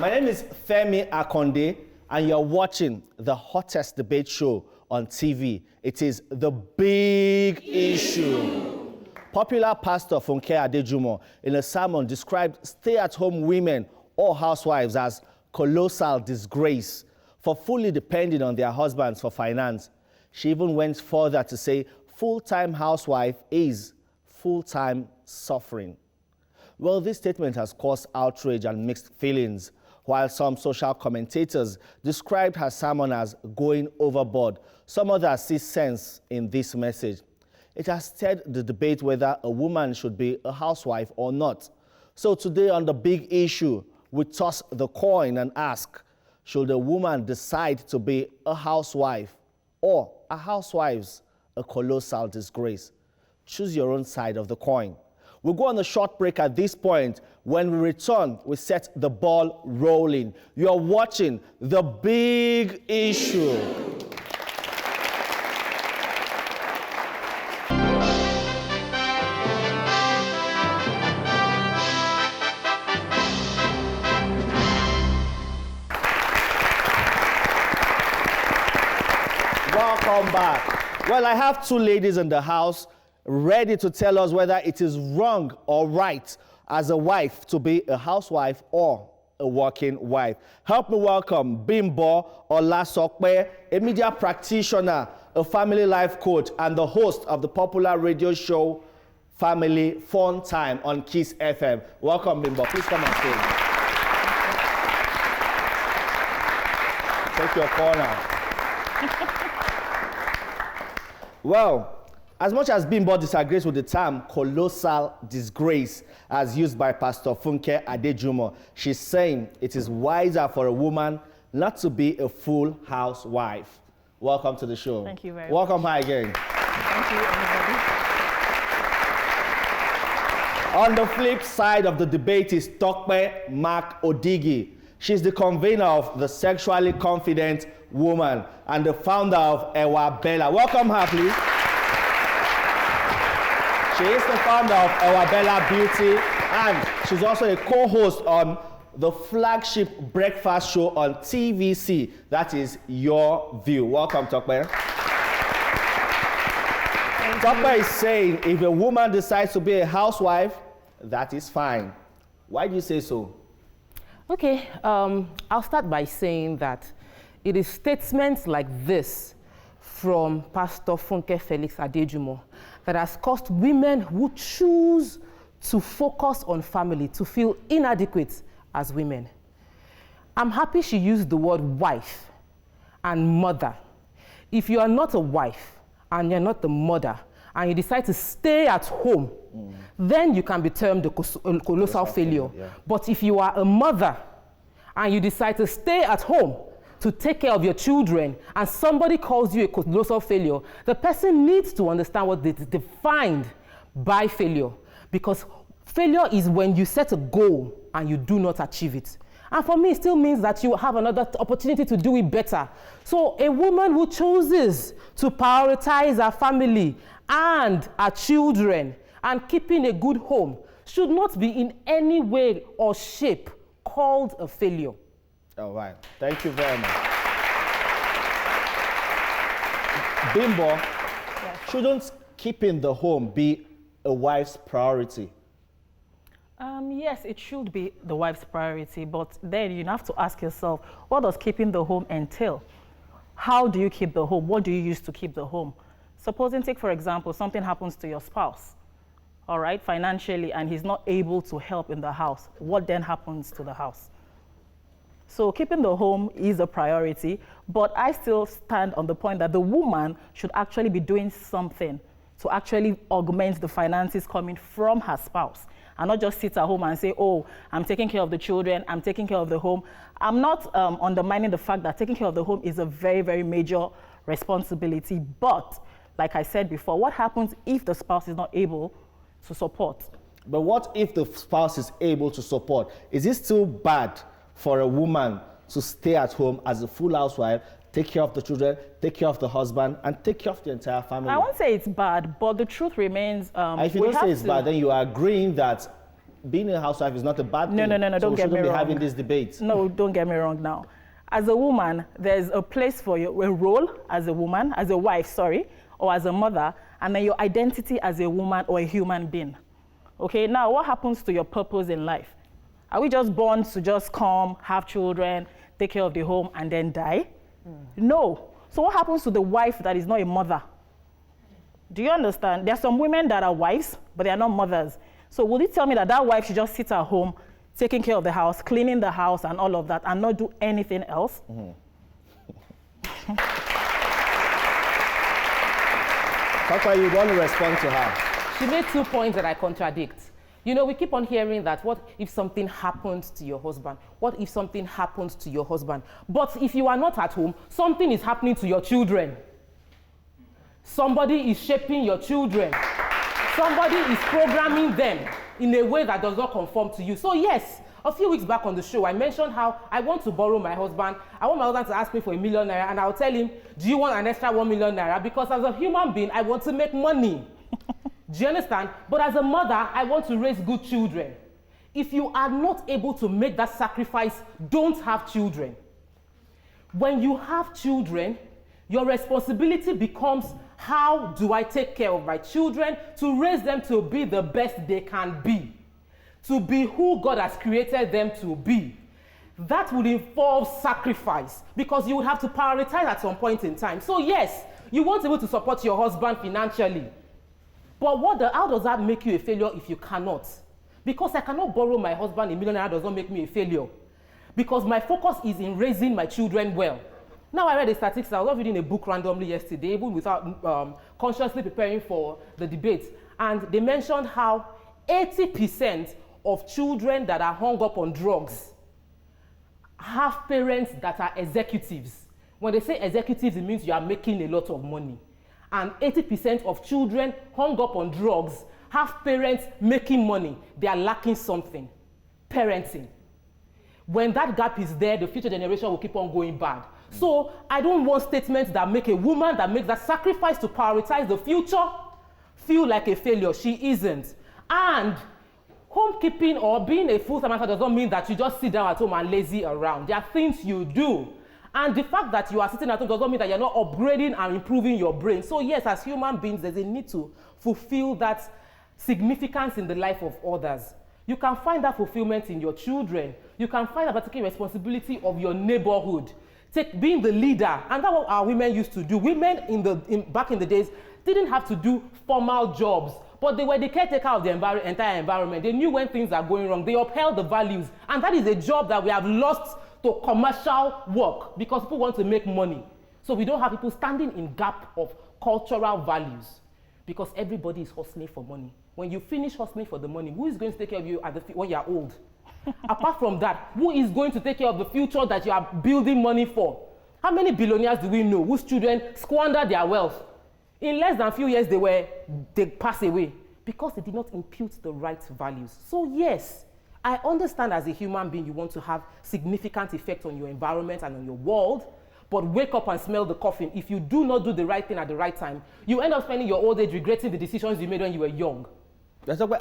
My name is Femi Akonde, and you're watching the hottest debate show on TV. It is The Big Issue. Popular pastor Funke Adejumo, in a sermon, described stay-at-home women or housewives as colossal disgrace for fully depending on their husbands for finance. She even went further to say full-time housewife is full-time suffering. Well, this statement has caused outrage and mixed feelings, while some social commentators described her sermon as going overboard. Some others see sense in this message. It has stirred the debate whether a woman should be a housewife or not. So today on The Big Issue, we toss the coin and ask, should a woman decide to be a housewife, or are housewives a colossal disgrace? Choose your own side of the coin. We'll go on a short break at this point. When we return, we set the ball rolling. You're watching The Big Issue. Welcome back. Well, I have two ladies in the house ready to tell us whether it is wrong or right as a wife to be a housewife or a working wife. Help me welcome Bimbo Olasokpe, a media practitioner, a family life coach, and the host of the popular radio show Family Fun Time on Kiss FM. Welcome, Bimbo. Please come on stage. Take your corner. Well, as much as Bimbo disagrees with the term colossal disgrace as used by Pastor Funke Adejumo, she's saying it is wiser for a woman not to be a full housewife. Welcome to the show. Thank you very much. Welcome her again. Thank you, everybody. On the flip side of the debate is Tokpe Mark Odigi. She's the convener of the Sexually Confident Woman and the founder of Ewa Bella. Welcome her, please. She is the founder of Ewa Bella Beauty, and she's also a co-host on the flagship breakfast show on TVC, that is Your View. Welcome, Tokpe. Tokpe is saying if a woman decides to be a housewife, that is fine. Why do you say so? Okay, I'll start by saying that it is statements like this from Pastor Funke Felix Adejumo that has caused women who choose to focus on family to feel inadequate as women. I'm happy she used the word wife and mother. If you are not a wife and you're not the mother and you decide to stay at home, then you can be termed a colossal failure. Yeah. But if you are a mother and you decide to stay at home to take care of your children, and somebody calls you a colossal failure, the person needs to understand what is defined by failure. Because failure is when you set a goal and you do not achieve it. And for me, it still means that you have another opportunity to do it better. So a woman who chooses to prioritize her family and her children and keeping a good home should not be in any way or shape called a failure. All right. Thank you very much. Bimbo, yes. Shouldn't keeping the home be a wife's priority? Yes, it should be the wife's priority, but then you have to ask yourself, what does keeping the home entail? How do you keep the home? What do you use to keep the home? Supposing, take for example, something happens to your spouse, all right, financially, and he's not able to help in the house. What then happens to the house? So keeping the home is a priority, but I still stand on the point that the woman should actually be doing something to actually augment the finances coming from her spouse, and not just sit at home and say, oh, I'm taking care of the children, I'm taking care of the home. I'm not undermining the fact that taking care of the home is a very, very major responsibility, but like I said before, what happens if the spouse is not able to support? But what if the spouse is able to support? Is it still bad for a woman to stay at home as a full housewife, take care of the children, take care of the husband, and take care of the entire family? I won't say it's bad, but the truth remains... if you don't say it's bad, then you are agreeing that being a housewife is not a bad thing. No, So don't we get me shouldn't be wrong. having this debate. No, don't get me wrong now. As a woman, there's a place for you, a role as a woman, as a wife, sorry, or as a mother, and then your identity as a woman or a human being. Okay, now what happens to your purpose in life? Are we just born to just come, have children, take care of the home, and then die? No. So what happens to the wife that is not a mother? Do you understand? There are some women that are wives, but they are not mothers. So will you tell me that that wife should just sit at home, taking care of the house, cleaning the house and all of that, and not do anything else? Papa, you want to respond to her? She made 2 points that I contradict. You know, we keep on hearing that, what if something happens to your husband? What if something happens to your husband? But if you are not at home, something is happening to your children. Somebody is shaping your children. Somebody is programming them in a way that does not conform to you. So yes, a few weeks back on the show, I mentioned how I want to borrow my husband. I want my husband to ask me for ₦1 million, and I'll tell him, do you want an extra ₦1 million? Because as a human being, I want to make money. Do you understand? But as a mother, I want to raise good children. If you are not able to make that sacrifice, don't have children. When you have children, your responsibility becomes, how do I take care of my children to raise them to be the best they can be, to be who God has created them to be? That would involve sacrifice, because you would have to prioritize at some point in time. So yes, you won't be able to support your husband financially. But how does that make you a failure if you cannot? Because I cannot borrow my husband ₦1 million does not make me a failure. Because my focus is in raising my children well. Now I read the statistics. I was reading a book randomly yesterday, even without consciously preparing for the debate. And they mentioned how 80% of children that are hung up on drugs have parents that are executives. When they say executives, it means you are making a lot of money. And 80% of children hung up on drugs have parents making money. They are lacking something. Parenting. When that gap is there, the future generation will keep on going bad. So I don't want statements that make a woman that makes that sacrifice to prioritize the future feel like a failure. She isn't. And homekeeping or being a full-time mother does not mean that you just sit down at home and lazy around. There are things you do. And the fact that you are sitting at home does not mean that you're not upgrading and improving your brain. So yes, as human beings, there's a need to fulfill that significance in the life of others. You can find that fulfillment in your children. You can find that particular responsibility of your neighborhood. Being the leader, and that's what our women used to do. Women back in the days didn't have to do formal jobs, but they were the caretaker of the entire environment. They knew when things are going wrong. They upheld the values, and that is a job that we have lost to commercial work because people want to make money. So we don't have people standing in gap of cultural values because everybody is hustling for money. When you finish hustling for the money, who is going to take care of you when you are old? Apart from that, who is going to take care of the future that you are building money for? How many billionaires do we know whose children squander their wealth? In less than a few years, they pass away because they did not impute the right values. So yes, I understand as a human being you want to have significant effect on your environment and on your world, but wake up and smell the coffin. If you do not do the right thing at the right time, you end up spending your old age regretting the decisions you made when you were young. That's why,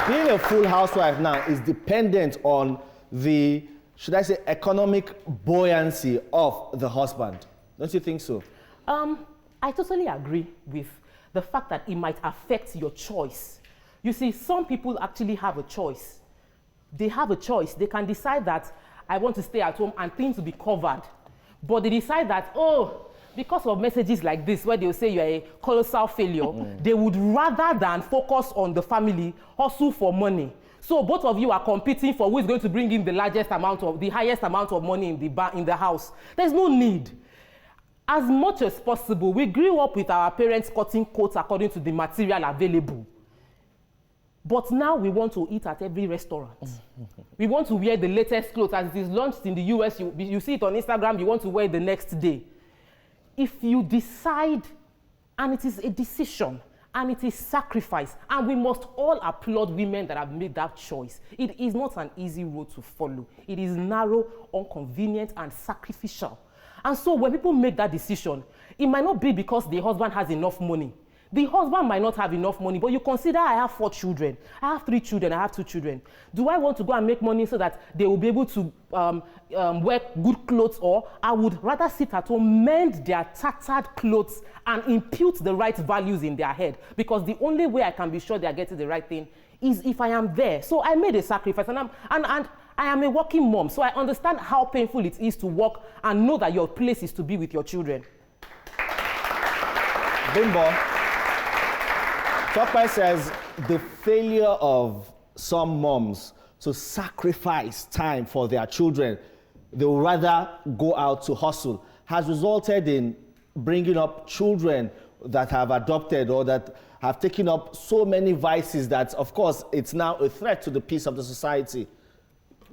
being a full housewife now is dependent on the, should I say, economic buoyancy of the husband. Don't you think so? I totally agree with the fact that it might affect your choice. You see, some people actually have a choice. They have a choice. They can decide that I want to stay at home and things will be covered. But they decide that, because of messages like this, where they'll say you're a colossal failure, they would rather than focus on the family, hustle for money. So both of you are competing for who is going to bring in the highest amount of money in the house. There's no need. As much as possible, we grew up with our parents cutting coats according to the material available. But now we want to eat at every restaurant. We want to wear the latest clothes. As it is launched in the US, you see it on Instagram, you want to wear it the next day. If you decide, and it is a decision, and it is sacrifice, and we must all applaud women that have made that choice. It is not an easy road to follow. It is narrow, inconvenient, and sacrificial. And so when people make that decision, it might not be because the husband has enough money. The husband might not have enough money, but you consider I have 4 children, I have 3 children, I have 2 children. Do I want to go and make money so that they will be able to wear good clothes, or I would rather sit at home, mend their tattered clothes and impute the right values in their head? Because the only way I can be sure they are getting the right thing is if I am there. So I made a sacrifice, and I am a working mom, so I understand how painful it is to work and know that your place is to be with your children. Bimbo, Tokwe says the failure of some moms to sacrifice time for their children, they would rather go out to hustle, has resulted in bringing up children that have adopted or that have taken up so many vices that, of course, it's now a threat to the peace of the society.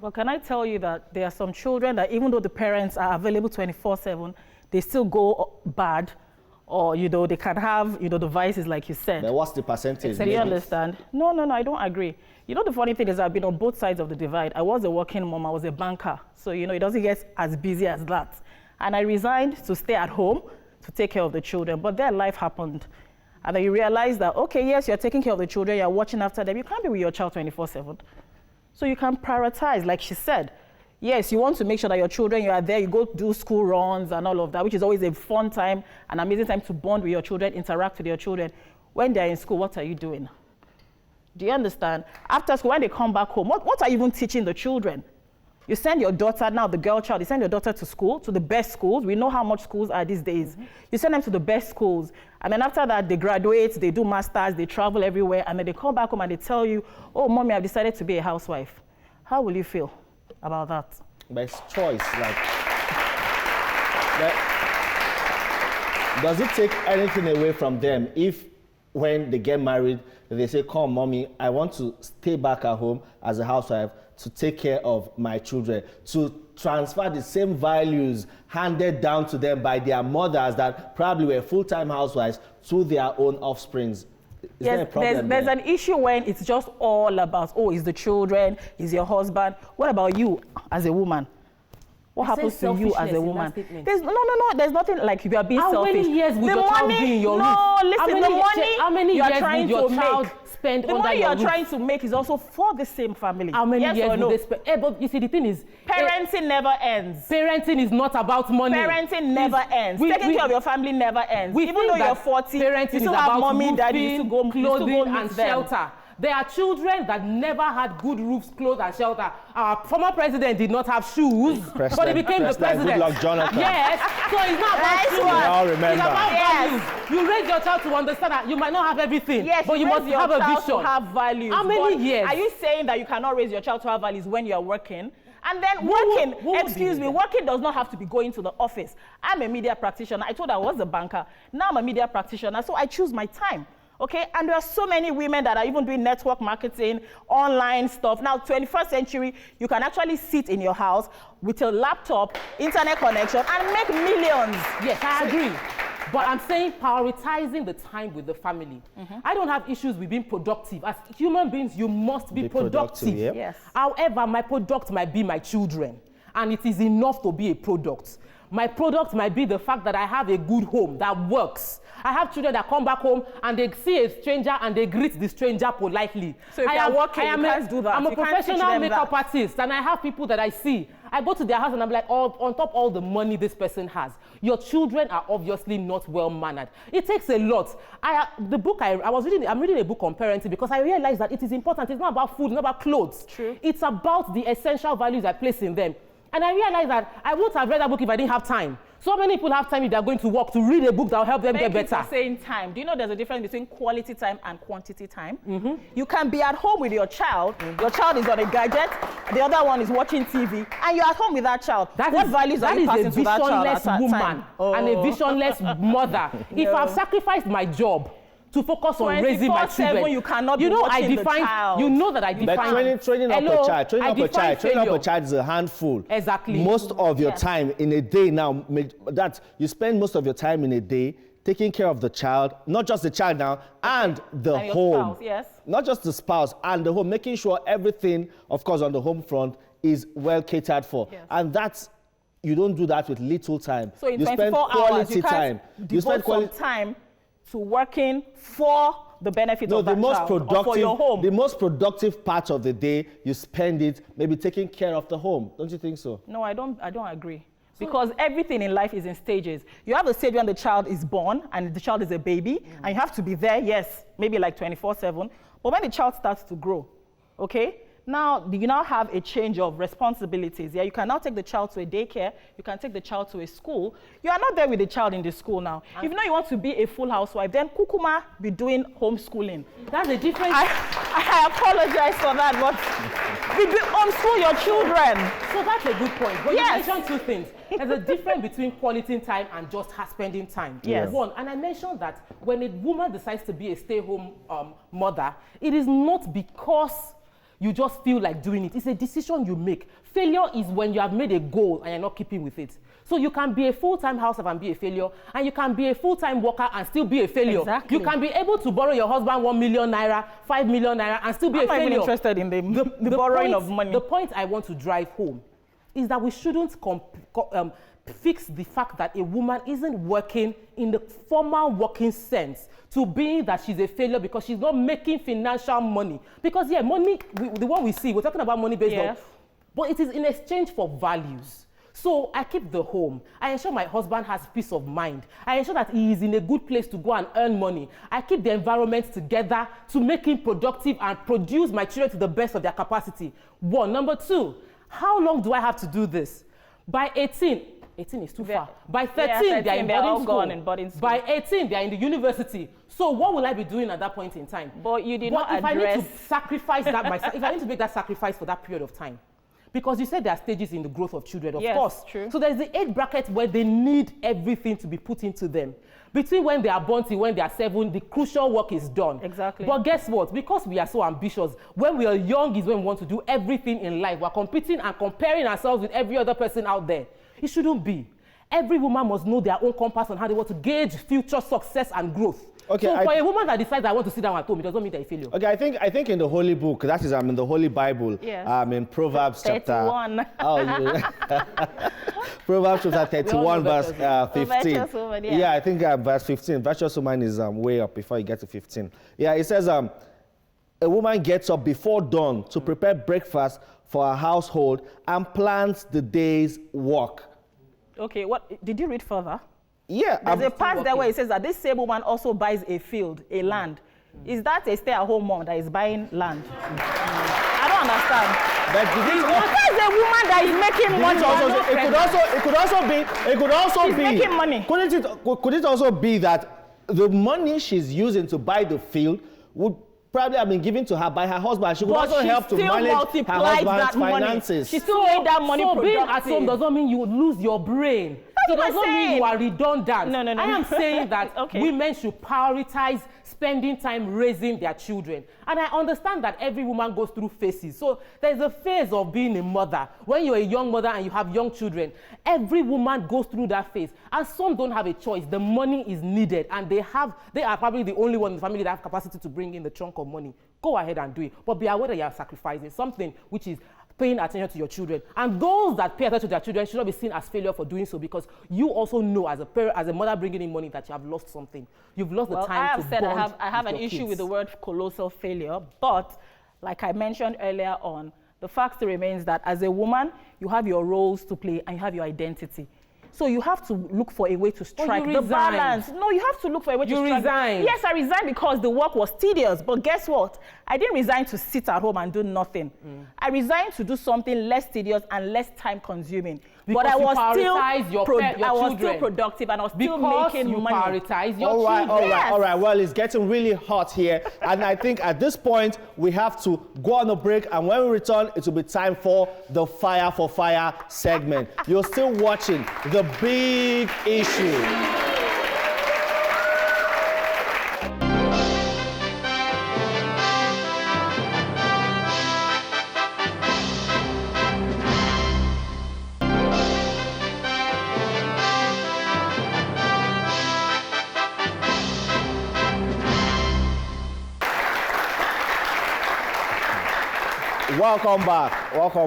Well, can I tell you that there are some children that even though the parents are available 24/7, they still go bad, or, they can have, the vices like you said. Then what's the percentage? Do you understand? No, I don't agree. The funny thing is I've been on both sides of the divide. I was a working mom, I was a banker. So, it doesn't get as busy as that. And I resigned to stay at home to take care of the children. But then life happened. And then you realize that, okay, yes, you're taking care of the children, you're watching after them. You can't be with your child 24/7. So you can prioritize, like she said. Yes, you want to make sure that your children, you are there, you go do school runs and all of that, which is always a fun time, an amazing time to bond with your children, interact with your children. When they're in school, what are you doing? Do you understand? After school, when they come back home, what are you even teaching the children? You send your daughter, now the girl child, you send your daughter to school, to the best schools. We know how much schools are these days. Mm-hmm. You send them to the best schools. And then after that, they graduate, they do masters, they travel everywhere, and then they come back home and they tell you, oh, mommy, I've decided to be a housewife. How will you feel about that? But it's choice, does it take anything away from them if when they get married, they say, come, mommy, I want to stay back at home as a housewife to take care of my children, to transfer the same values handed down to them by their mothers that probably were full-time housewives to their own offsprings? Is there a problem there's an issue when it's just all about, oh, it's the children, it's your husband. What about you as a woman? What happens to you as a woman? There's there's nothing like you are being selfish. How many years would your child be in your roof? No, listen, the money how many you are years trying would your to child make, spend the under money you your are roof? trying to make is also for the same family. How many yes years or no? would they spend? But you see, the thing is, parenting never ends. Parenting is not about money. Parenting never ends. Taking care of your family never ends. Even though you're 40, parenting you still is have about mommy, daddy, you still go clothing and them. shelter. There are children that never had good roofs, clothes, and shelter. Our former president did not have shoes, but he became the president. Good luck, Jonathan. Yes, so it's not about shoes. We all remember. It's about values. You raise your child to understand that you might not have everything, but you must have a vision. To have values. How many years? Are you saying that you cannot raise your child to have values when you're working? And then working, working does not have to be going to the office. I'm a media practitioner. I told her I was a banker. Now I'm a media practitioner, so I choose my time. Okay, and there are so many women that are even doing network marketing, online stuff. Now, 21st century, you can actually sit in your house with a laptop, internet connection, and make millions. Yes, I agree. But I'm saying prioritizing the time with the family. Mm-hmm. I don't have issues with being productive. As human beings, you must be productive. Yep. Yes. However, my product might be my children, and it is enough to be a product. My product might be the fact that I have a good home that works. I have children that come back home and they see a stranger and they greet the stranger politely. So if you're working, you can't do that. I'm a professional makeup artist, and I have people that I see. I go to their house and I'm like, on top of all the money this person has, your children are obviously not well mannered. It takes a lot. I'm reading a book on parenting because I realized that it is important. It's not about food, it's not about clothes. True. It's about the essential values I place in them. And I realized that I wouldn't have read that book if I didn't have time. So many people have time if they're going to work to read a book that will help them get better. Thank you for saying time. Do you know there's a difference between quality time and quantity time? Mm-hmm. You can be at home with your child. Mm-hmm. Your child is on a gadget. The other one is watching TV. And you're at home with that child. What values are you passing to that child at that time? And a visionless mother. No. If I've sacrificed my job to focus on raising my children, you cannot be watching the child. You know that I define. But training up a child is a handful. Exactly. Most of your time in a day now, that you spend most of your time in a day taking care of the child, not just the child now, and the home. Spouse, yes. Not just the spouse and the home, making sure everything, of course, on the home front is well catered for. Yes. And that's, you don't do that with little time. So in you 24 spend quality hours, you can't time. devote some time to working for the benefit of that child or for your home. The most productive part of the day, you spend it maybe taking care of the home. Don't you think so? No, I don't agree. Because everything in life is in stages. You have a stage when the child is born and the child is a baby, and you have to be there, yes, maybe like 24/7. But when the child starts to grow, okay, now you now have a change of responsibilities. Yeah, you can now take the child to a daycare, you can take the child to a school. You are not there with the child in the school now. If you know you want to be a full housewife, then kukuma be doing homeschooling. That's the difference. I apologize for that, but homeschool your children. So that's a good point. But Yes. you mentioned two things. There's a difference between quality time and just her spending time. Yes. One, and I mentioned that when a woman decides to be a stay-home mother, it is not because you just feel like doing it. It's a decision you make. Failure is when you have made a goal and you're not keeping with it. So you can be a full-time housewife and be a failure, and you can be a full-time worker and still be a failure. Exactly. You can be able to borrow your husband 1 million naira, 5 million naira, and still be a failure. I'm not even interested in the borrowing of money. The point I want to drive home is that we shouldn't fix the fact that a woman isn't working in the formal working sense to being that she's a failure because she's not making financial money. Because yeah, money, the one we see, we're talking about money based on, but it is in exchange for values. So I keep the home. I ensure my husband has peace of mind. I ensure that he is in a good place to go and earn money. I keep the environment together to make him productive and produce my children to the best of their capacity. One. Number two, how long do I have to do this? By 18 is too far. By 13, they are in boarding school. By 18, they are in the university. So what will I be doing at that point in time? But you did not address... if I need to sacrifice that, if I need to make that sacrifice for that period of time, because you said there are stages in the growth of children, of course. True. So there's the age bracket where they need everything to be put into them. Between when they are born till when they are 7, the crucial work is done. Exactly. But guess what? Because we are so ambitious, when we are young is when we want to do everything in life. We're competing and comparing ourselves with every other person out there. It shouldn't be. Every woman must know their own compass on how they want to gauge future success and growth. Okay, so for a woman that decides I want to sit down at home, it doesn't mean they're a failure. Okay, I think in the Holy Book, that is in the Holy Bible, in Proverbs 31. Proverbs chapter 31, verse 15. Woman, yeah, I think verse 15. Virtuous woman is way up before you get to 15. Yeah, it says, a woman gets up before dawn to prepare breakfast for her household and plans the day's work. Okay, what did you read further? Yeah. There's a part there where it says that this same woman also buys a field, a land. Is that a stay-at-home mom that is buying land? I don't understand. But because a woman that is making money. It could also be making money. Could it also be that the money she's using to buy the field would probably have been given to her by her husband? She could also help to manage her husband's finances. She still made that money productive. Being at home doesn't mean you would lose your brain. So doesn't mean you are redundant. No. I am saying that women should prioritize spending time raising their children. And I understand that every woman goes through phases. So there's a phase of being a mother. When you're a young mother and you have young children, every woman goes through that phase. And some don't have a choice. The money is needed. And they are probably the only one in the family that have capacity to bring in the chunk of money. Go ahead and do it. But be aware that you are sacrificing something which is paying attention to your children. And those that pay attention to their children should not be seen as failure for doing so, because you also know as a parent, as a mother bringing in money, that you have lost something. You've lost the time to bond. I have an issue with the word colossal failure, but like I mentioned earlier on, the fact remains that as a woman, you have your roles to play and you have your identity. So you have to look for a way to strike the balance. No, you have to look for a way to strike. You resigned. Yes, I resigned because the work was tedious. But guess what? I didn't resign to sit at home and do nothing. I resigned to do something less tedious and less time consuming. Because but I was still productive and I was still making money. Prioritize your children. All right. Well, it's getting really hot here. And I think at this point, we have to go on a break. And when we return, it will be time for the Fire for Fire segment. You're still watching The Big Issue. Welcome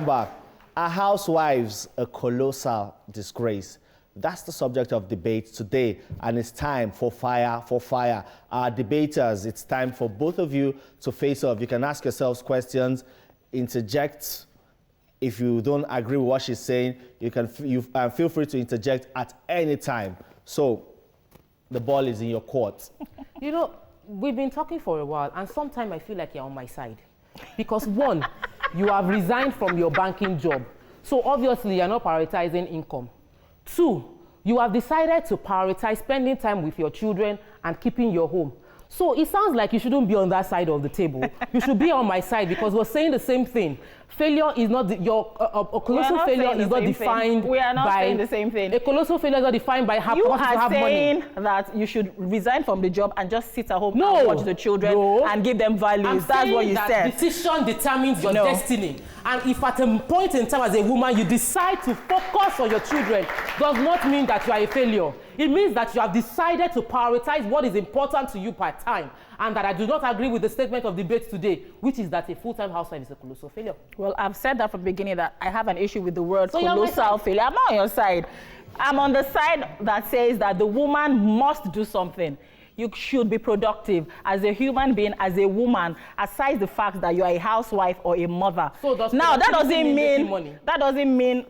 back. Are housewives a colossal disgrace? That's the subject of debate today, and it's time for fire for fire. Our debaters, it's time for both of you to face off. You can ask yourselves questions, interject. If you don't agree with what she's saying, you can feel free to interject at any time. So the ball is in your court. You know, we've been talking for a while, and sometimes I feel like you're on my side. Because one, you have resigned from your banking job. So obviously, you're not prioritizing income. Two, you have decided to prioritize spending time with your children and keeping your home. So it sounds like you shouldn't be on that side of the table. You should be on my side because we're saying the same thing. Failure is not, a colossal failure is not defined by... We are not saying the same thing. A colossal failure is not defined by how to have money. You are saying that you should resign from the job and just sit at home and watch the children and give them values. That's what you said. Decision determines your destiny. And if at a point in time as a woman you decide to focus on your children, does not mean that you are a failure. It means that you have decided to prioritize what is important to you per time. And that I do not agree with the statement of debate today, which is that a full-time housewife is a colossal failure. Well, I've said that from the beginning that I have an issue with the word colossal failure. I'm not on your side. I'm on the side that says that the woman must do something. You should be productive as a human being, as a woman, aside the fact that you are a housewife or a mother. So that doesn't mean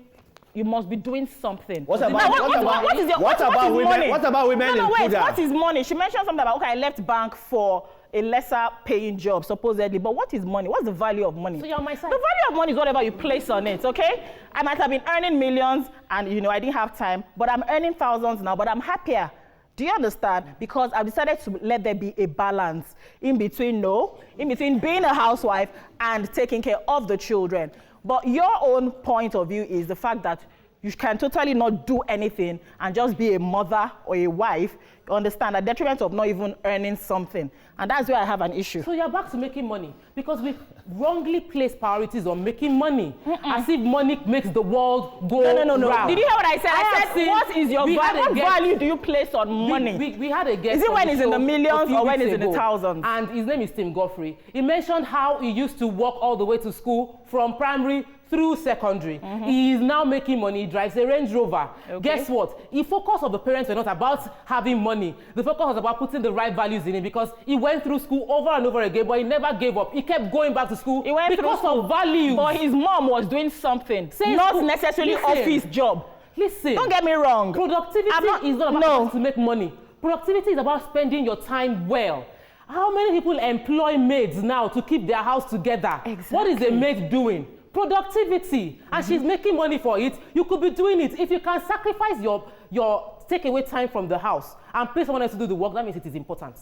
you must be doing something. What about women in Puda? What is money? She mentioned something about, okay, I left bank for a lesser paying job, supposedly. But what is money? What's the value of money? So you're on my side. The value of money is whatever you place on it, okay? I might have been earning millions and, you know, I didn't have time, but I'm earning thousands now, but I'm happier. Do you understand? Because I've decided to let there be a balance in between being a housewife and taking care of the children. But your own point of view is the fact that you can totally not do anything and just be a mother or a wife, you understand, at detriment of not even earning something. And that's where I have an issue. So you're back to making money because we wrongly place priorities on making money, as if money makes the world go No. round. Did you hear what I said? I said, what is your value? What value do you place on money? We had a guest. Is it when it's in the millions or when it's in the thousands? And his name is Tim Godfrey. He mentioned how he used to walk all the way to school from primary through secondary. He is now making money. He drives a Range Rover. Okay. Guess what? The focus of the parents were not about having money. The focus was about putting the right values in it because he went through school over and over again, but he never gave up. He kept going back to school because of values. But his mom was doing something, not necessarily office job. Listen. Don't get me wrong. Productivity is not about to make money. Productivity is about spending your time well. How many people employ maids now to keep their house together? Exactly. What is a maid doing? Productivity. And she's making money for it. You could be doing it. If you can sacrifice your take away time from the house and pay someone else to do the work, that means it is important.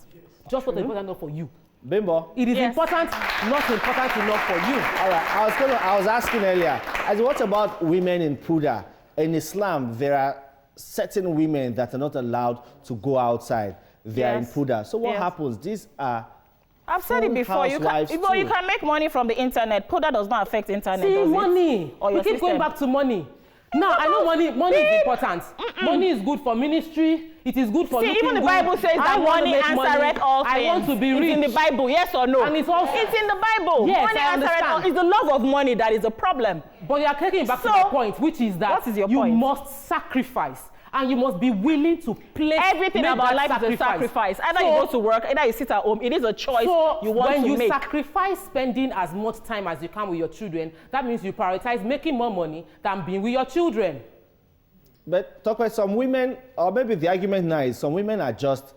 Just not important enough for you. Bimbo. It is important, not important enough for you. All right. I was asking earlier, what about women in Puda? In Islam, there are certain women that are not allowed to go outside. They are in Puda. So what happens? These are I've said it before. You can make money from the internet. Puda does not affect internet. See, does money. Or we keep going back to money. Now, I know money is important. Money is good for ministry. It is good for looking even the Bible good. says that money answereth all things. I want to be rich. It's in the Bible, yes or no? And it's in the Bible. Yes, money I understand. All. It's the love of money that is a problem. But you are taking it back to the point, which is that what is your point? Must sacrifice. And you must be willing to place everything about life is a sacrifice. Either you go to work, either you sit at home. It is a choice you want to make. When you sacrifice spending as much time as you can with your children, that means you prioritize making more money than being with your children. But talk about some women, or maybe the argument now is some women are just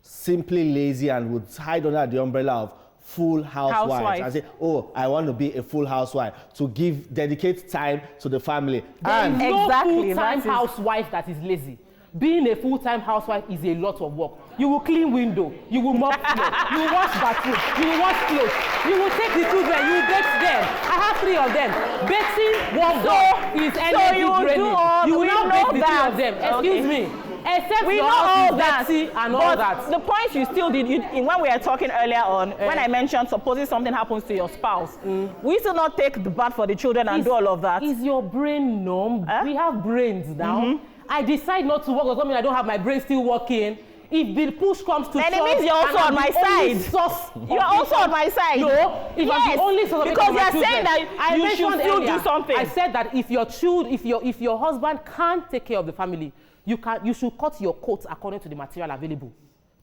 simply lazy and would hide under the umbrella of full housewives and say, oh, I want to be a full housewife to dedicate time to the family. There is no full-time housewife that is lazy. Being a full-time housewife is a lot of work. You will clean window, you will mop floor, you will wash bathroom, you will wash clothes, you will take the children, you will bake them. I have 3 of them. Baking one dog is energy draining. You will now bake the 3 of them. Excuse me. Except we know all that and all that. The point you still did, when we were talking earlier on, when I mentioned supposing something happens to your spouse, we still not take the bath for the children and do all of that. Is your brain numb? We have brains now. I decide not to work, does not mean I don't have my brain still working. if the push comes to then shove, it means you're also on my side. You're also on my side. No, if I'm the only source of because income for my you're saying children, that you should still do something. I said that if your husband can't take care of the family, you should cut your coat according to the material available.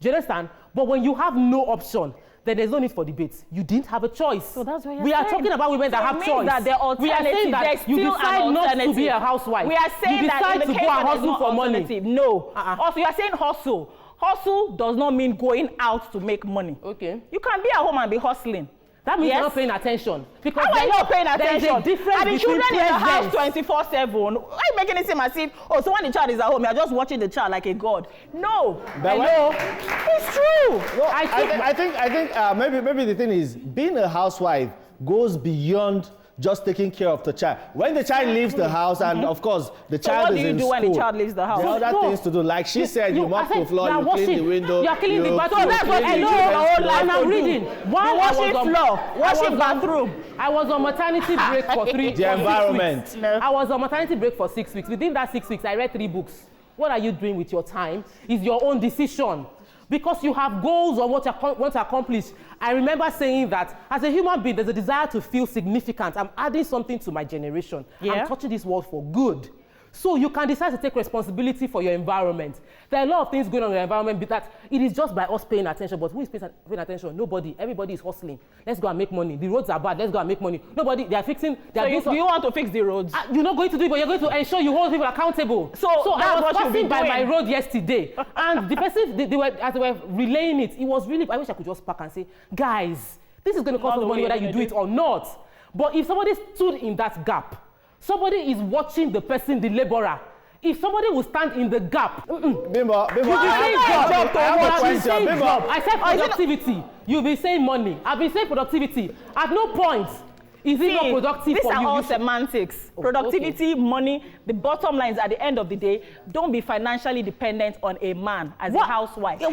Do you understand? But when you have no option, then there's no need for debate. You didn't have a choice. So that's what we are talking about women that have choice. That we are saying that you decide not to be a housewife. We are saying you that in the to case go and that hustle for money. No. Also, you are saying hustle. Hustle does not mean going out to make money. Okay. You can be at home and be hustling. That means you're not paying attention. Because how are you not paying attention? There's a difference between children in the house 24/7. Why are you making it seem as if, so when the child is at home, you're just watching the child like a god? No. Hello. It's true. Well, I think maybe the thing is, being a housewife goes beyond just taking care of the child. When the child leaves the house, and of course the child is in school. What do you do when the child leaves the house? There are other things to do. Like she said, you mop the floor, you clean the window. You are cleaning the bathroom. So that's what I know your whole life. I'm reading. Washing floor, washing bathroom. I was on maternity break for 3 weeks. The environment. I was on maternity break for 6 weeks. Within that 6 weeks, I read 3 books. What are you doing with your time? Is your own decision. Because you have goals or what you want to accomplish. I remember saying that as a human being, there's a desire to feel significant. I'm adding something to my generation. I'm touching this world for good. So you can decide to take responsibility for your environment. There are a lot of things going on in your environment, but that it is just by us paying attention. But who is paying attention? Nobody. Everybody is hustling. Let's go and make money. The roads are bad. Let's go and make money. Nobody. They are fixing. They are do you want to fix the roads? You're not going to do it, but you're going to ensure you hold people accountable. So I was passing by my road yesterday, and the person as they were relaying it, it was really. I wish I could just park and say, guys, this is going to cost us money whether you do it or not. But if somebody stood in that gap, somebody is watching the person, the laborer. If somebody will stand in the gap, Bimbo, I said productivity. You'll be saying money. I've been saying productivity. At no point is it not productive for you. These are all semantics. Productivity, money, the bottom line is at the end of the day, don't be financially dependent on a man as a housewife. How is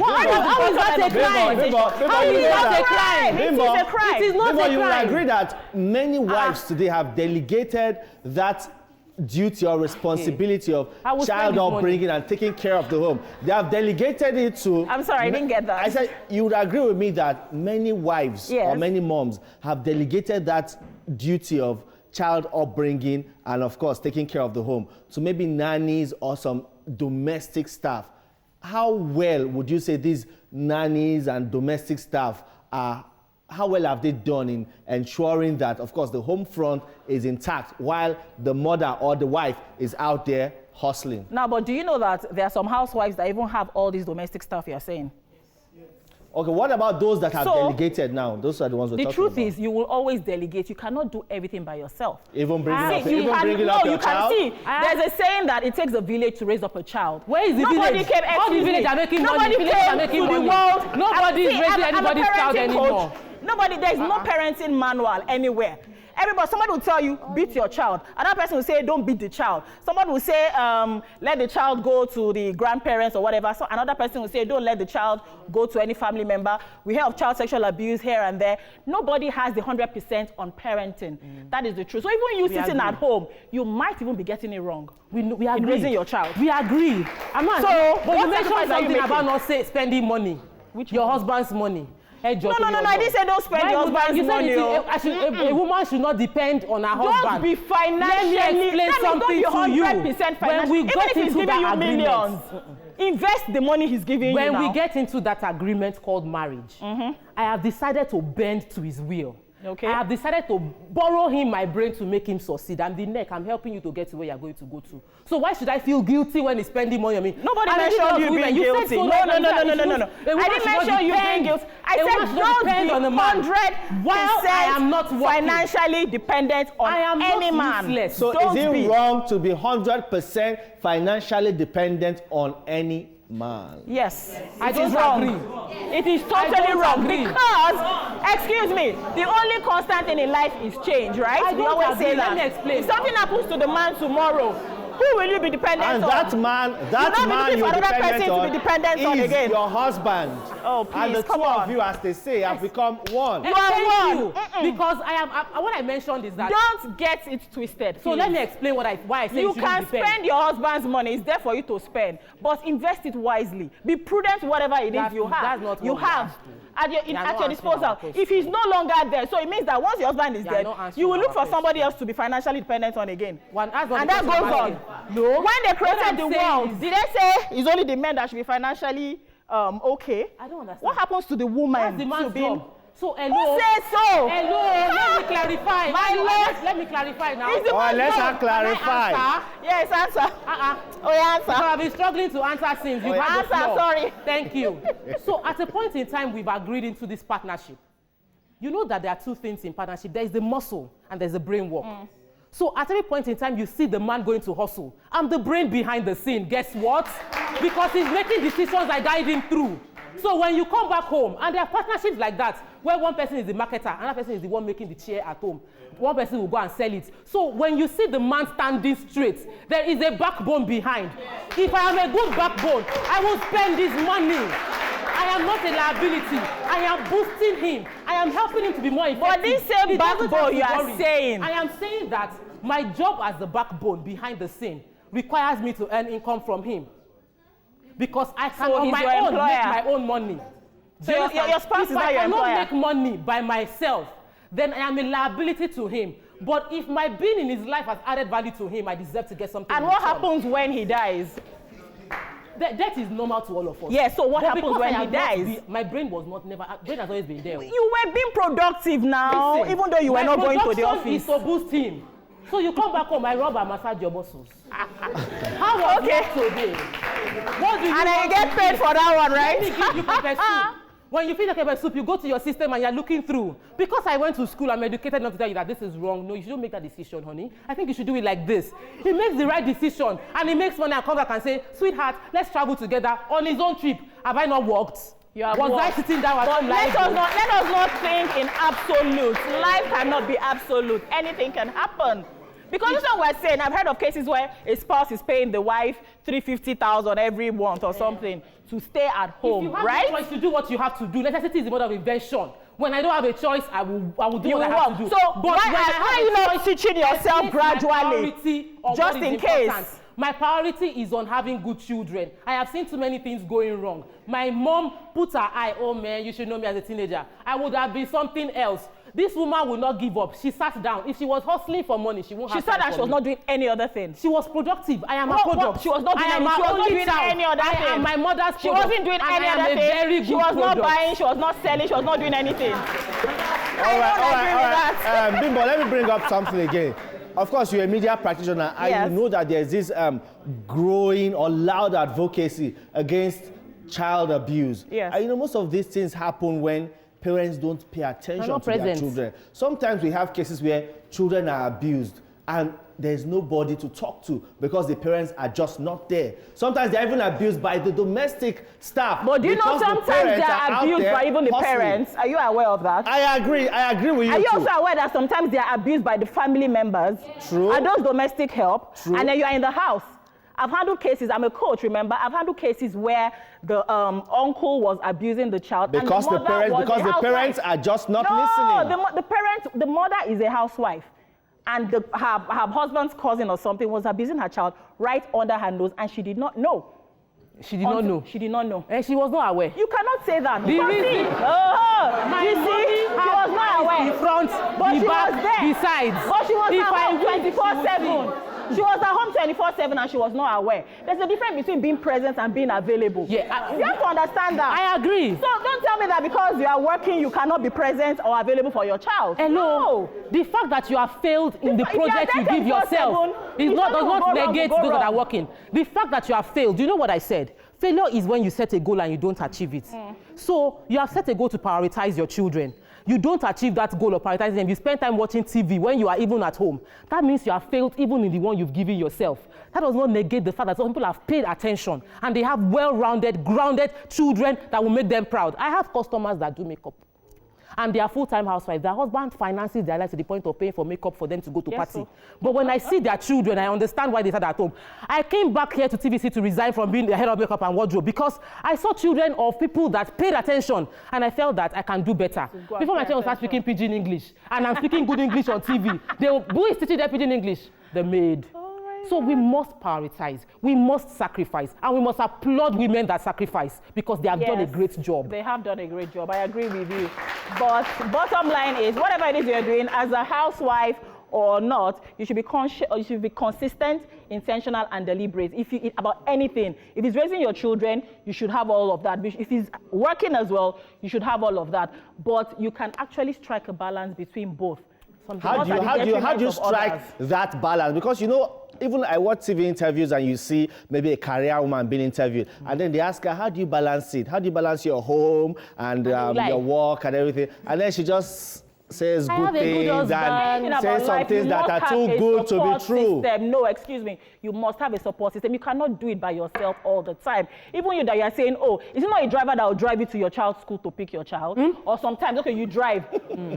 that a crime? How is that a crime? It is a crime. It is not a crime. You will agree that many wives today have delegated that duty or responsibility of child upbringing and taking care of the home. They have delegated it to... I'm sorry, I didn't get that. I said, you would agree with me that many wives or many moms have delegated that duty of child upbringing and, of course, taking care of the home to maybe nannies or some domestic staff. How well would you say these nannies and domestic staff are? How well have they done in ensuring that, of course, the home front is intact while the mother or the wife is out there hustling? Now, but do you know that there are some housewives that even have all these domestic stuff you're saying? Okay, what about those that have delegated now? Those are the ones we're talking about. The truth is, you will always delegate. You cannot do everything by yourself. Even bringing up your child? See, there's a saying that it takes a village to raise up a child. Where is the village? All the village are making money. Nobody came to the world. Nobody is raising anybody's child anymore. Nobody, there's no parenting manual anywhere. Somebody will tell you, beat your child. Another person will say, don't beat the child. Somebody will say, let the child go to the grandparents or whatever. So another person will say, don't let the child go to any family member. We hear of child sexual abuse here and there. Nobody has the 100% on parenting. That is the truth. So even you sitting at home, you might even be getting it wrong. We agree. In raising your child. We agree. But you mentioned something about not spending money. Your husband's money. No, I didn't say don't spend your husband's money. A woman should not depend on her husband. Don't be financially. Let me explain something to you. When we got into that agreement, invest the money he's giving you now. When we get into that agreement called marriage, I have decided to bend to his will. Okay. I have decided to borrow him my brain to make him succeed. I'm the neck. I'm helping you to get to where you're going to go to. So why should I feel guilty when he's spending money on me? Nobody mentioned you being guilty. No. I didn't mention you being guilty. I said don't be 100% financially dependent on any man. So is it wrong to be 100% financially dependent on any man? Yes, it is wrong. It is totally wrong because, excuse me, the only constant thing in life is change, right? We always say that. Let me explain. If something happens to the man tomorrow, Who will you be dependent And on? that man you're you're another person to be dependent on is again. your husband. Oh, And please, the come two on. of you, as they say, have become one. You are Thank one. you. Because what I mentioned is that. Don't get it twisted. So let me explain why I say you shouldn't can depend. spend your husband's money. It's there for you to spend, but invest it wisely. Be prudent with whatever it is you have. That's not you what we have asked you. at your You are not disposal. answering our question. If he's no longer there, so it means that once your husband is You are dead, not answering you will look our for somebody question. else to be financially dependent on again. And And that goes on. No. When they What created I'm the saying world, is- did they say it's only the men that should be financially okay? I don't understand. What happens to the woman? That's the man's to be? job. So Who hello. says so? Hello, let me clarify. My lord. Let me clarify now. It's the All right, man's let's job. not clarify. Can I answer? Yes, answer. Oh, yeah, answer. So I've been struggling to answer since you had the Answer, floor. sorry. Thank you. So at a point in time, we've agreed into this partnership. You know that there are two things in partnership. There is the muscle and there's the brain work. So at every point in time, you see the man going to hustle. I'm the brain behind the scene. Guess what? Because he's making decisions I guide him through. So when you come back home, and there are partnerships like that, where one person is the marketer, another person is the one making the chair at home. One person will go and sell it. So when you see the man standing straight, there is a backbone behind. If I am a good backbone, I will spend this money. I am not a liability. I am boosting him. I am helping him to be more effective. But this same He doesn't have backbone to you are worry. saying. I am saying that my job as the backbone behind the scene requires me to earn income from him. Because I can So on he's my your own employer. make my own money. So Do you your understand? spouse is not your If I employer. cannot make money by myself, then I am a liability to him. But if my being in his life has added value to him, I deserve to get something. And in what return. happens when he dies? Death is normal to all of us. Yes, so what But happens because when I he have not dies? my brain was not never. Brain has always been there. You were being productive now, Listen, even though you were my not going to the production office. is to boost him. So you come back home, I rub and massage your muscles. How was Okay. work today? What do you And then you want get to paid do? for that one, Let me right? give you pepper soup. When you feel like pepper soup, you go to your system and you're looking through. Because I went to school, I'm educated enough to tell you that this is wrong. No, you shouldn't make that decision, honey. I think you should do it like this. He makes the right decision and he makes money and comes back and say, sweetheart, let's travel together on his own trip. Have I not worked? You have Was I worked. sitting down at But home let like us not think in absolute. Life cannot be absolute. Anything can happen. Because this is what we're saying. I've heard of cases where a spouse is paying the wife $350,000 every month or something to stay at home, If you have right? no choice to do what you have to do, necessity is the mother of invention. When I don't have a choice, I will do You what I will. have to do. So But why when I have are a you not choice, teaching I yourself place my gradually? priority on Just what is in important. case. My priority is on having good children. I have seen too many things going wrong. My mom put her eye, oh man, you should know me as a teenager. I would have been something else. This woman will not give up. She sat down. If she was hustling for money, she won't She have said time that for she was me. not doing any other thing. She was productive. I am a What- product. she was not doing I am any- her she was not only doing child. any other I thing. am my mother's She product, wasn't doing and any I am other a very thing. good She was not product. buying, she was not selling, she was not doing anything. All right. Bimbo, let me bring up something again. Of course, you're a media practitioner, and Yes. you know that there's this growing or loud advocacy against child abuse. Yes. And you know, most of these things happen when parents don't pay attention not to their present. children. Sometimes we have cases where children are abused, and there's nobody to talk to because the parents are just not there. Sometimes they're even abused by the domestic staff. But do you know because the sometimes parents they are are out abused there by even the hustling. parents? Are you aware of that? I agree with you Are you too. also aware that sometimes they are abused by the family members? True. And those domestic help? True. And then you are in the house. I've handled cases, I'm a coach, remember? I've handled cases where the uncle was abusing the child. Because and the parents are just not listening. No, the mother is a housewife. And her husband's cousin or something was abusing her child right under her nose, and she did not know. She did not know. She did not know. And she was not aware. You cannot say that. The Because reason- see, you see, she was not aware. The front, But the she back, was there. the sides. But she was If at I home wish, she would 24/7. She was at home 24/7 and she was not aware. There's a difference between being present and being available. Yeah, you have to understand that. I agree. So don't tell me that because you are working, you cannot be present or available for your child. Hello. No. The fact that you have failed in the If you are project you there give yourself 24/7, does if not something will go wrong, negate will go those that are wrong. working. The fact that you have failed, do you know what I said? Failure is when you set a goal and you don't achieve it. So you have set a goal to prioritize your children. You don't achieve that goal of prioritizing them. You spend time watching TV when you are even at home. That means you have failed even in the one you've given yourself. That does not negate the fact that some people have paid attention and they have well-rounded, grounded children that will make them proud. I have customers that do makeup. and they are full-time housewives. Their husband finances their life to the point of paying for makeup for them to go to party. So. But when I see their children, I understand why they sat at home. I came back here to TVC to resign from being the head of makeup and wardrobe because I saw children of people that paid attention, and I felt that I can do better. Before my children start speaking pidgin English, and I'm speaking good English on TV, who is teaching their pidgin English? The maid. So we must prioritize, we must sacrifice, and we must applaud women that sacrifice because they have done a great job. They have done a great job. I agree with you. But bottom line is, whatever it is you're doing as a housewife or not, you should be conscious, you should be consistent, intentional, and deliberate. If you about anything, if it's raising your children, you should have all of that. If it's working as well, you should have all of that. But you can actually strike a balance between both. How do you strike that balance? Because you know, even I watch TV interviews and you see maybe a career woman being interviewed, and then they ask her, how do you balance it? How do you balance your home and your work and everything? And then she just says good things and says some things that are too good to be true. No, excuse me. You must have a support system. You cannot do it by yourself all the time. Even you that you're saying, oh, is it not a driver that will drive you to your child's school to pick your child? Or sometimes, okay, you drive.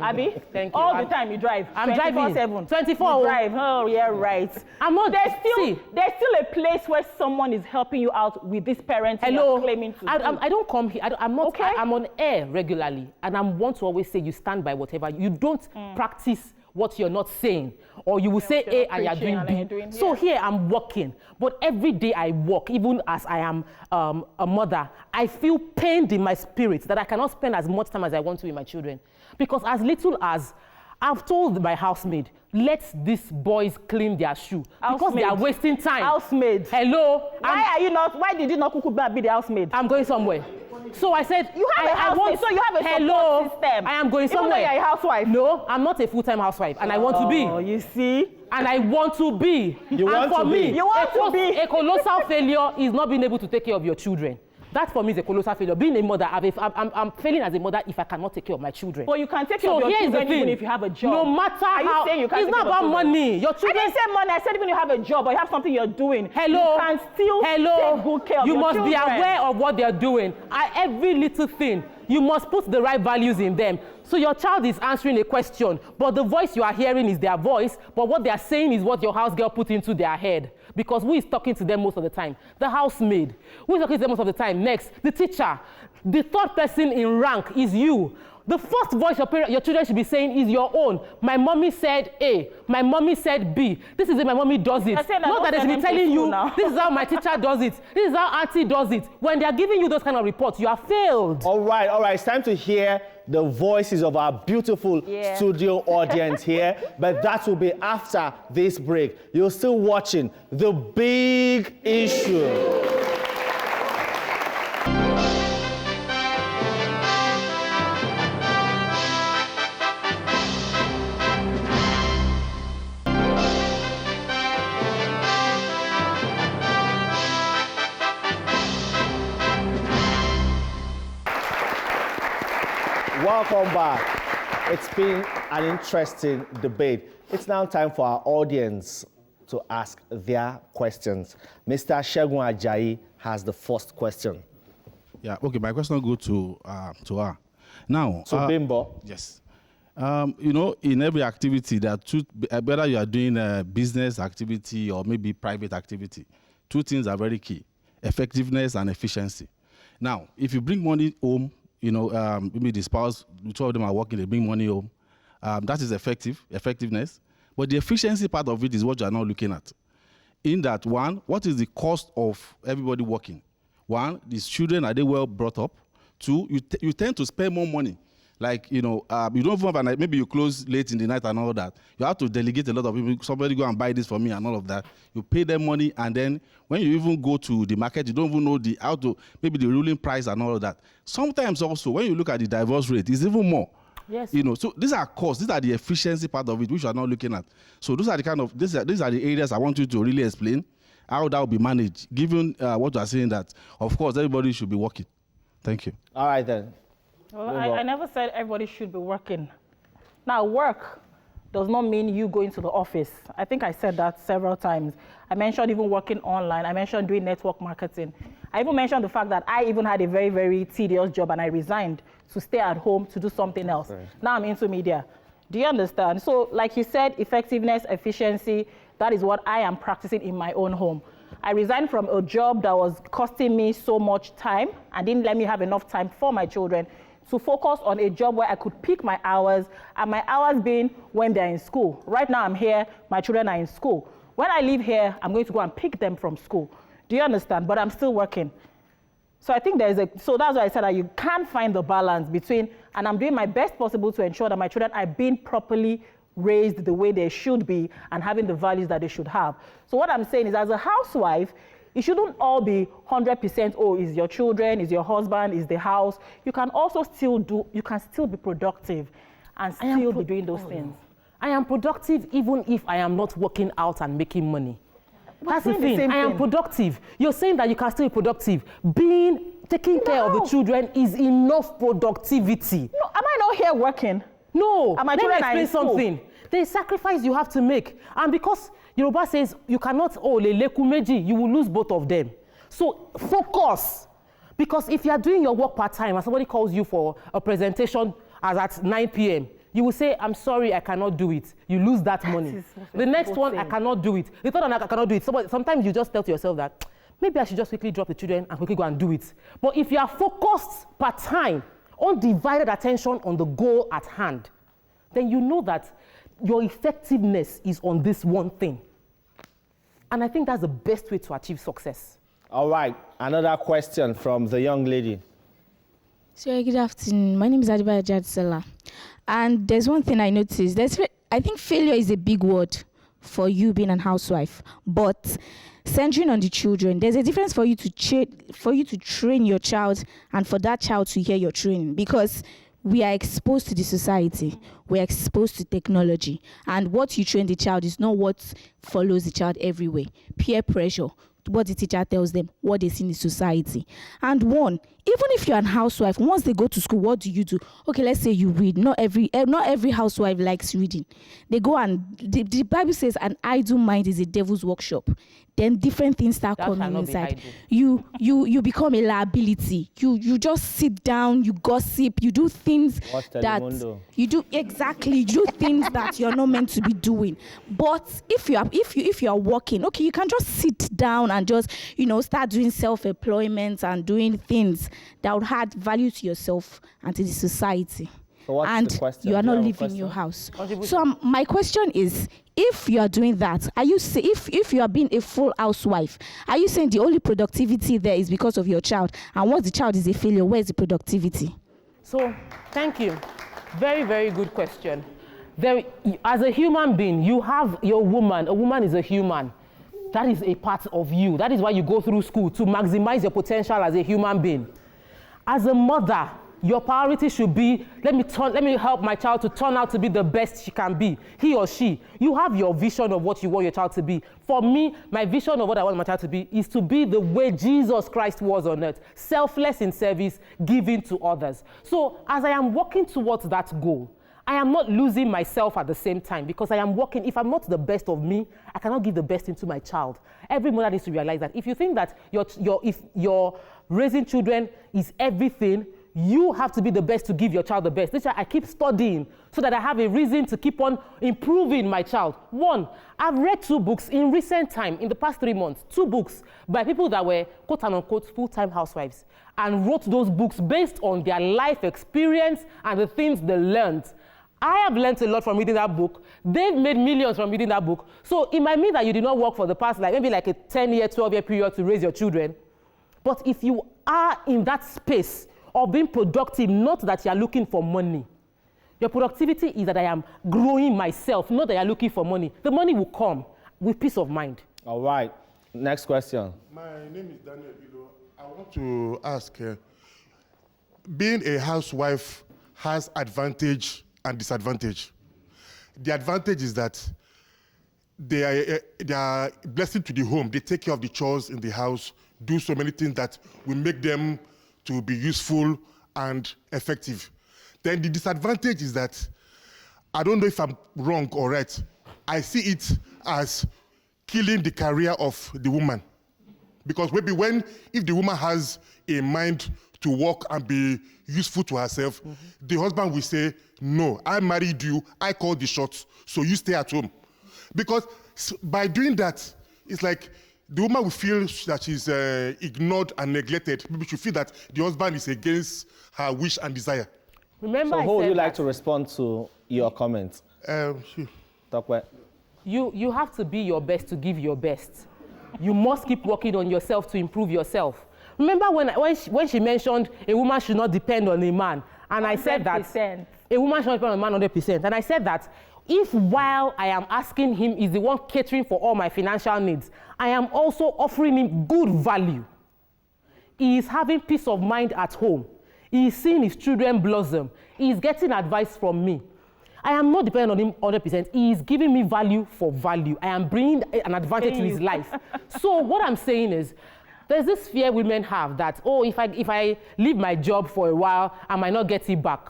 Abby? Thank you. All the time you drive. I'm driving. 24/7. You drive. Oh, yeah, right. I'm not. There's still a place where someone is helping you out with this parent you're claiming to do. I don't come here. I'm not. Okay. I'm on air regularly, and I want to always say you stand by whatever. You don't practice what you're not saying, or you will say A and you're doing B. So here I'm working, but every day I work, even as I am a mother, I feel pained in my spirit that I cannot spend as much time as I want to with my children. Because as little as I've told my housemaid, let these boys clean their shoe because they are wasting time. Housemaid. Hello. Why did you not be the housemaid? I'm going somewhere. So I said, you have a housemaid, so you have a support system. I am going somewhere. Even though you're a housewife. No, I'm not a full-time housewife, and I want to be. Oh, you see? And I want to be. You want to be. You want to be. A colossal failure is not being able to take care of your children. That for me is a colossal failure. Being a mother, I'm failing as a mother if I cannot take care of my children. But you can take care of your children even if you have a job. No matter how. It's not about money. Your children. I didn't say money. I said even if you have a job or you have something you're doing. Hello. You can still take good care of your children. You must be aware of what they're doing. Every little thing. You must put the right values in them. So your child is answering a question, but the voice you are hearing is their voice, but what they are saying is what your house girl put into their head. Because who is talking to them most of the time? The housemaid. Who is talking to them most of the time? Next, the teacher. The third person in rank is you. The first voice your children should be saying is your own. My mommy said A. My mommy said B. This is the way my mommy does it. Not that they should be telling you, this is how my teacher does it. This is how auntie does it. When they are giving you those kind of reports, you are failed. All right. It's time to hear the voices of our beautiful studio audience here. But that will be after this break. You're still watching The Big Issue. Welcome back. It's been an interesting debate. It's now time for our audience to ask their questions. Mr. Segun Ajayi has the first question. Yeah, okay, my question will go to her. Now, Bimbo. Yes. You know, in every activity, there are two, whether you are doing a business activity or maybe private activity, two things are very key: effectiveness and efficiency. Now, if you bring money home, you know, maybe the spouse, the two of them are working, they bring money home. That is effectiveness. But the efficiency part of it is what you are not looking at. In that, one, what is the cost of everybody working? One, these children, are they well brought up? Two, you tend to spend more money. Like, you know, you don't even have maybe you close late in the night and all that. You have to delegate a lot of people. Somebody go and buy this for me and all of that. You pay them money, and then when you even go to the market, you don't even know maybe the ruling price and all of that. Sometimes also, when you look at the divorce rate, it's even more. Yes. You know, so these are costs. These are the efficiency part of it, which you are not looking at. So these are the areas I want you to really explain how that will be managed, given what you are saying that, of course, everybody should be working. Thank you. All right, then. Well, I never said everybody should be working. Now, work does not mean you going to the office. I think I said that several times. I mentioned even working online. I mentioned doing network marketing. I even mentioned the fact that I even had a very, very tedious job and I resigned to stay at home to do something else. Right. Now I'm into media. Do you understand? So like you said, effectiveness, efficiency, that is what I am practicing in my own home. I resigned from a job that was costing me so much time and didn't let me have enough time for my children to focus on a job where I could pick my hours, and my hours being when they're in school. Right now I'm here, my children are in school. When I leave here, I'm going to go and pick them from school. Do you understand? But I'm still working. So I think so that's why I said that you can find the balance between, and I'm doing my best possible to ensure that my children are being properly raised the way they should be and having the values that they should have. So what I'm saying is, as a housewife, it shouldn't all be 100%, oh, is your children, is your husband, is the house. You can also still be productive and still be doing those things. I am productive even if I am not working out and making money. That's the thing. I am productive. You're saying that you can still be productive. Taking care of the children is enough productivity. No, am I not here working? No. And my children are in school. Something. There's sacrifice you have to make. And because Yoruba says you cannot, you will lose both of them. So focus. Because if you are doing your work part-time and somebody calls you for a presentation as at 9 p.m., you will say, I'm sorry, I cannot do it. You lose that money. The next one, I cannot do it. The third one, I cannot do it. Sometimes you just tell to yourself that, maybe I should just quickly drop the children and quickly go and do it. But if you are focused part-time, undivided attention on the goal at hand, then you know that your effectiveness is on this one thing. And I think that's the best way to achieve success. All right, another question from the young lady. So good afternoon. My name is Adiba Jadsela. And there's one thing I noticed. I think failure is a big word for you being a housewife. But centering on the children, there's a difference for you to train your child and for that child to hear your training. Because we are exposed to the society. We're exposed to technology. And what you train the child is not what follows the child everywhere. Peer pressure, what the teacher tells them, what they see in the society. And even if you're a housewife, once they go to school, what do? Okay, let's say you read. Not every housewife likes reading. They go and, the Bible says an idle mind is a devil's workshop. Then different things start coming inside. You become a liability. You just sit down, you gossip, you do things you do things that you're not meant to be doing. But if you are working, okay, you can just sit down and just start doing self-employment and doing things that would add value to yourself and to the society. So what's the question? You are not leaving your house. So my question is, if you are doing that, if you are being a full housewife, are you saying the only productivity there is because of your child? And once the child is a failure, where is the productivity? So, thank you. Very, very good question. As a human being, you have your woman. A woman is a human. That is a part of you. That is why you go through school, to maximize your potential as a human being. As a mother, your priority should be, let me help my child to turn out to be the best she can be, he or she. You have your vision of what you want your child to be. For me, my vision of what I want my child to be is to be the way Jesus Christ was on earth, selfless in service, giving to others. So as I am working towards that goal, I am not losing myself at the same time, because I am working. If I'm not the best of me, I cannot give the best into my child. Every mother needs to realize that. If you think that if your raising children is everything, you have to be the best to give your child the best. This is why I keep studying, so that I have a reason to keep on improving my child. One, I've read 2 books in recent time, in the past 3 months, 2 books by people that were quote unquote full-time housewives, and wrote those books based on their life experience and the things they learned. I have learned a lot from reading that book. They've made millions from reading that book. So it might mean that you did not work for the past, maybe a 10-year, 12-year period to raise your children. But if you are in that space of being productive, not that you are looking for money. Your productivity is that I am growing myself, not that you are looking for money. The money will come with peace of mind. All right. Next question. My name is Daniel Bilo. I want to ask, being a housewife has advantage and disadvantage. The advantage is that they are blessing to the home. They take care of the chores in the house, do so many things that will make them to be useful and effective. Then the disadvantage is that, I don't know if I'm wrong or right, I see it as killing the career of the woman. Because maybe if the woman has a mind to work and be useful to herself, the husband will say, no, I married you, I called the shots, so you stay at home. Because by doing that, it's like the woman will feel that she's ignored and neglected. Maybe she feel that the husband is against her wish and desire. Remember, So, who would you like to respond to your comments? Tokwe. You have to be your best to give your best. You must keep working on yourself to improve yourself. Remember when she mentioned a woman should not depend on a man, and 100%. I said that a woman should not depend on a man 100%. And I said that if while I am asking him is the one catering for all my financial needs, I am also offering him good value. He is having peace of mind at home. He is seeing his children blossom. He is getting advice from me. I am not dependent on him 100%. He is giving me value for value. I am bringing an advantage to his life. So what I'm saying is, there's this fear women have that, oh, if I leave my job for a while, I might not get it back.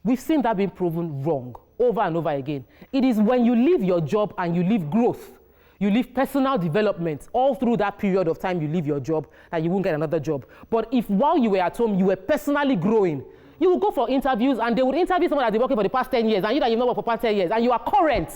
We've seen that being proven wrong over and over again. It is when you leave your job and you leave growth, you leave personal development, all through that period of time you leave your job, that you won't get another job. But if while you were at home, you were personally growing, you will go for interviews and they would interview someone that's been working for the past 10 years and you that you've not worked for the past 10 years and you are current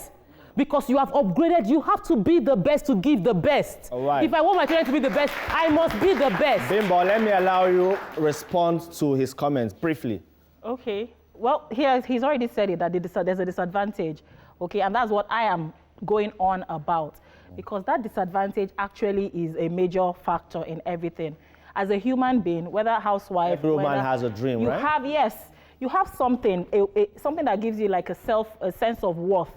because you have upgraded. You have to be the best to give the best. All right. If I want my children to be the best, I must be the best. Bimbo, let me allow you respond to his comments briefly. Okay. Well, he's already said it, that there's a disadvantage. Okay, and that's what I am going on about. Because that disadvantage actually is a major factor in everything. As a human being, whether a housewife, every woman has a dream, right? You have something, something that gives you like a sense of worth.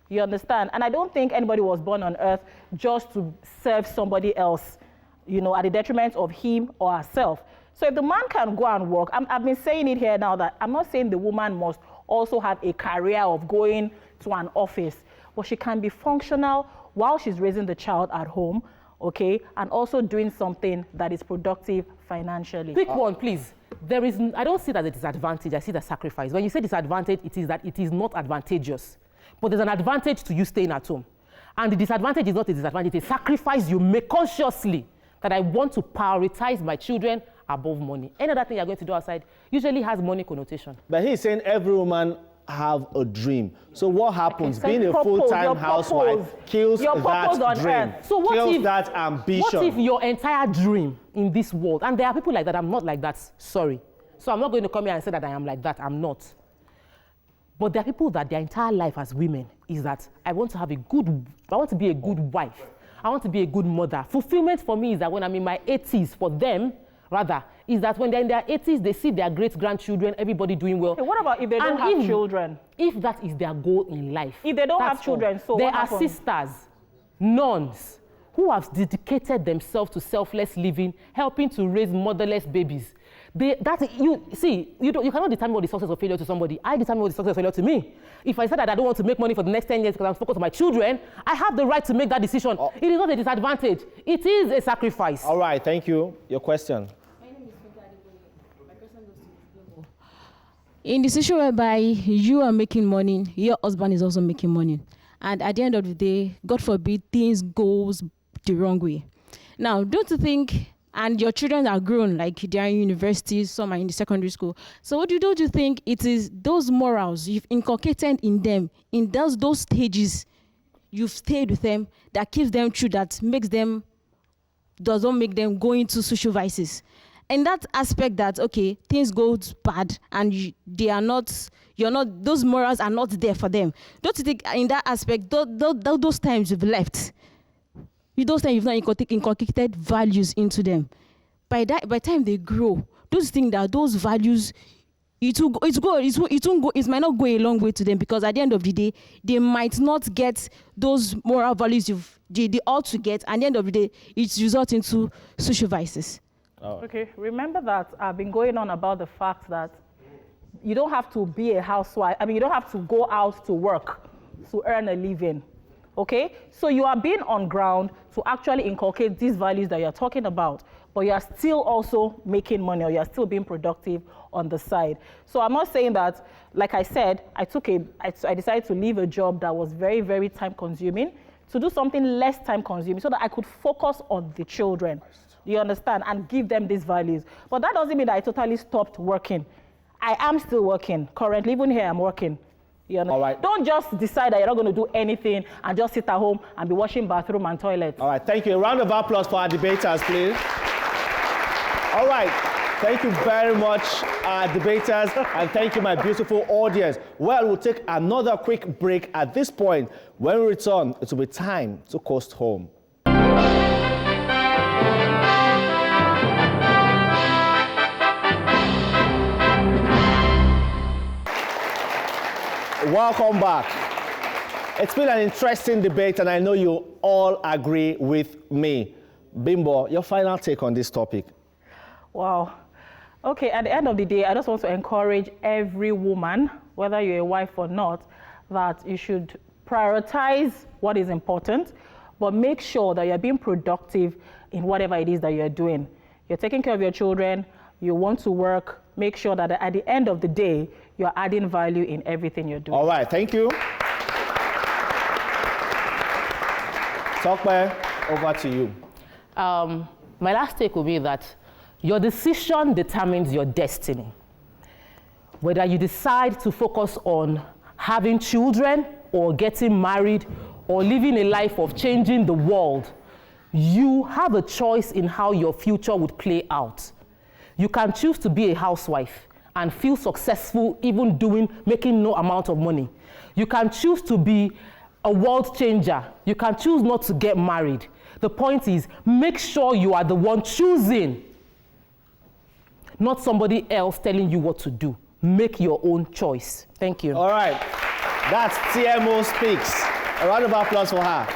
You understand? And I don't think anybody was born on earth just to serve somebody else, you know, at the detriment of him or herself. So if the man can go and work, I've been saying it here now that I'm not saying the woman must also have a career of going to an office, but she can be functional while she's raising the child at home, okay, and also doing something that is productive financially. Pick one, please. I don't see that as a disadvantage, I see the sacrifice. When you say disadvantage, it is that it is not advantageous. But there's an advantage to you staying at home. And the disadvantage is not a disadvantage, it's a sacrifice you make consciously that I want to prioritize my children above money. Any other thing you're going to do outside usually has money connotation. But he's saying every woman have a dream. So what happens? Being a full-time housewife kills that dream, so kills that ambition. What if your entire dream in this world, and there are people like that, I'm not like that, sorry. So I'm not going to come here and say that I am like that, I'm not. But there are people that their entire life as women is that I want to be a good wife. I want to be a good mother. Fulfillment for me is that when I'm in my 80s, for them, rather, is that when they're in their 80s, they see their great-grandchildren, everybody doing well. Okay, what about if they don't have children? If that is their goal in life. If they don't have children, so there are sisters, nuns, who have dedicated themselves to selfless living, helping to raise motherless babies. You cannot determine what the success or failure to somebody. I determine what the success or failure to me. If I said that I don't want to make money for the next 10 years because I'm focused on my children, I have the right to make that decision. It is not a disadvantage. It is a sacrifice. All right, thank you. Your question. My name is my question goes to in the situation whereby you are making money, your husband is also making money. And at the end of the day, God forbid, things goes the wrong way. Now, don't you think, and your children are grown, like they are in universities, some are in the secondary school. So don't you think it is those morals you've inculcated in them, in those stages you've stayed with them, that keeps them true, that doesn't make them go into social vices? And that aspect that, okay, things go bad and those morals are not there for them. Don't you think in that aspect, those times you've left, those times you've not inculcated values into them. By the time they grow, those things that those values, it might not go a long way to them, because at the end of the day, they might not get those moral values they ought to get, and at the end of the day, it results into social vices. Oh. Okay, remember that I've been going on about the fact that you don't have to be a housewife. I mean, you don't have to go out to work to earn a living. Okay, so you are being on ground to actually inculcate these values that you're talking about, but you are still also making money, or you're still being productive on the side. So I'm not saying that, like I said, I decided to leave a job that was very, very time consuming to do something less time consuming so that I could focus on the children. You understand? And give them these values. But that doesn't mean that I totally stopped working. I am still working. Currently, even here, I'm working. You understand? All right. Don't just decide that you're not going to do anything and just sit at home and be washing bathroom and toilets. All right, thank you. A round of applause for our debaters, please. All right, thank you very much, our debaters, and thank you, my beautiful audience. Well, we'll take another quick break at this point. When we return, it will be time to coast home. Welcome back. It's been an interesting debate, and I know you all agree with me. Bimbo, your final take on this topic. Wow. Okay, at the end of the day, I just want to encourage every woman, whether you're a wife or not, that you should prioritize what is important, but make sure that you're being productive in whatever it is that you're doing. You're taking care of your children, you want to work, make sure that at the end of the day, you're adding value in everything you're doing. All right, thank you. Tokpe, over to you. My last take will be that your decision determines your destiny. Whether you decide to focus on having children or getting married or living a life of changing the world, you have a choice in how your future would play out. You can choose to be a housewife and feel successful even making no amount of money. You can choose to be a world changer. You can choose not to get married. The point is, make sure you are the one choosing, not somebody else telling you what to do. Make your own choice. Thank you. All right, that's TMO Speaks. A round of applause for her.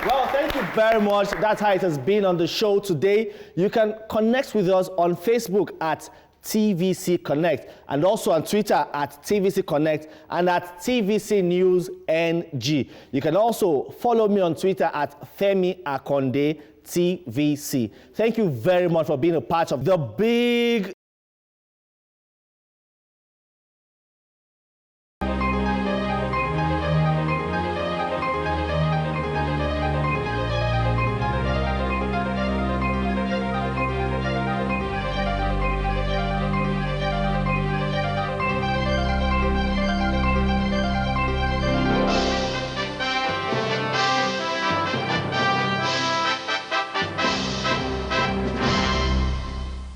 Well, thank you very much. That's how it has been on the show today. You can connect with us on Facebook at TVC Connect, and also on Twitter at TVC Connect and at TVC News NG. You can also follow me on Twitter at Femi Akonde TVC. Thank you very much for being a part of the big